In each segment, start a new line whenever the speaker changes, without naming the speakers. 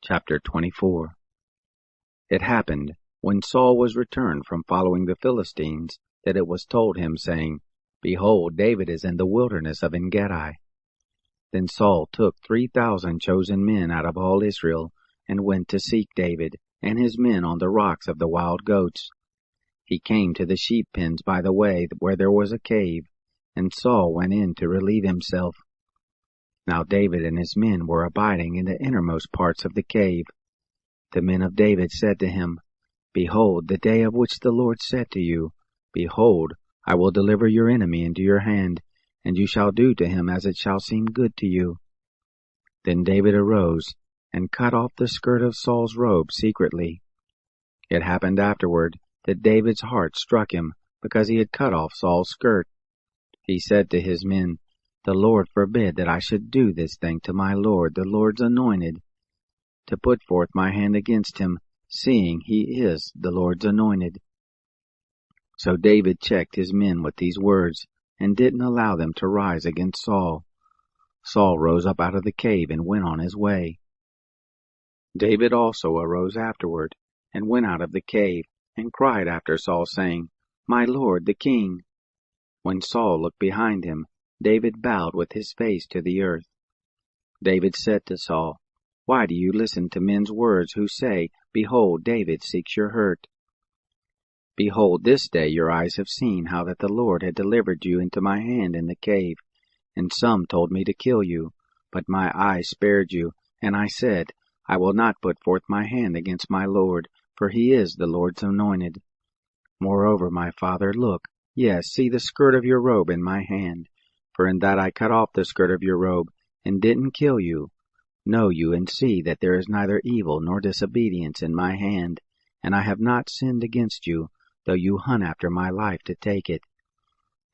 Chapter 24. It happened, when Saul was returned from following the Philistines, that it was told him, saying, Behold, David is in the wilderness of En-gedi. Then Saul took 3,000 chosen men out of all Israel, and went to seek David and his men on the rocks of the wild goats. He came to the sheep pens by the way where there was a cave, and Saul went in to relieve himself. Now David and his men were abiding in the innermost parts of the cave. The men of David said to him, Behold, the day of which the Lord said to you, Behold, I will deliver your enemy into your hand, and you shall do to him as it shall seem good to you. Then David arose, and cut off the skirt of Saul's robe secretly. It happened afterward that David's heart struck him, because he had cut off Saul's skirt. He said to his men, The Lord forbid that I should do this thing to my Lord, the Lord's anointed, to put forth my hand against him, seeing he is the Lord's anointed. So David checked his men with these words, and didn't allow them to rise against Saul. Saul rose up out of the cave and went on his way. David also arose afterward, and went out of the cave, and cried after Saul, saying, My lord the king. When Saul looked behind him, David bowed with his face to the earth. David said to Saul, Why do you listen to men's words who say, Behold, David seeks your hurt? Behold, this day your eyes have seen how that the Lord had delivered you into my hand in the cave, and some told me to kill you, but my eyes spared you, and I said, I will not put forth my hand against my Lord, for he is the Lord's anointed. Moreover, my father, look, yes, see the skirt of your robe in my hand, for in that I cut off the skirt of your robe, and didn't kill you. Know you and see that there is neither evil nor disobedience in my hand, and I have not sinned against you, though you hunt after my life to take it.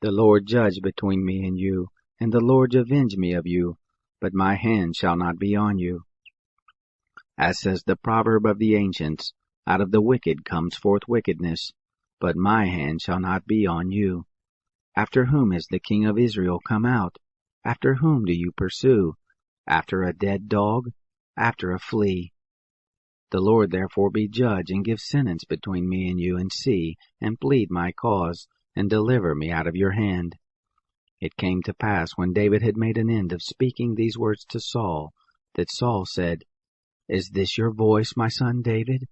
The Lord judge between me and you, and the Lord avenge me of you, but my hand shall not be on you. As says the proverb of the ancients, out of the wicked comes forth wickedness, but my hand shall not be on you. After whom is the king of Israel come out? After whom do you pursue? After a dead dog? After a flea? The Lord therefore be judge, and give sentence between me and you, and see, and plead my cause, and deliver me out of your hand. It came to pass, when David had made an end of speaking these words to Saul, that Saul said, Is this your voice, my son David?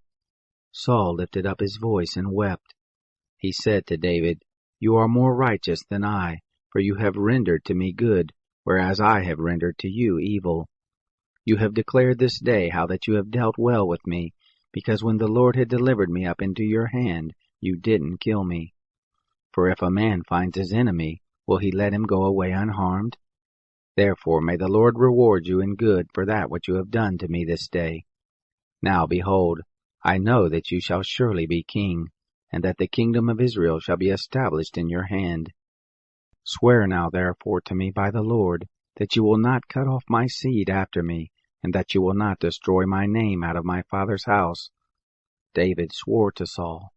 Saul lifted up his voice and wept. He said to David, You are more righteous than I, for you have rendered to me good, whereas I have rendered to you evil. You have declared this day how that you have dealt well with me, because when the Lord had delivered me up into your hand, you didn't kill me. For if a man finds his enemy, will he let him go away unharmed? Therefore may the Lord reward you in good for that which you have done to me this day. Now behold, I know that you shall surely be king, and that the kingdom of Israel shall be established in your hand. Swear now therefore to me by the Lord, that you will not cut off my seed after me, and that you will not destroy my name out of my father's house. David swore to Saul.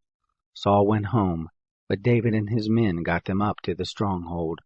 Saul went home, but David and his men got them up to the stronghold.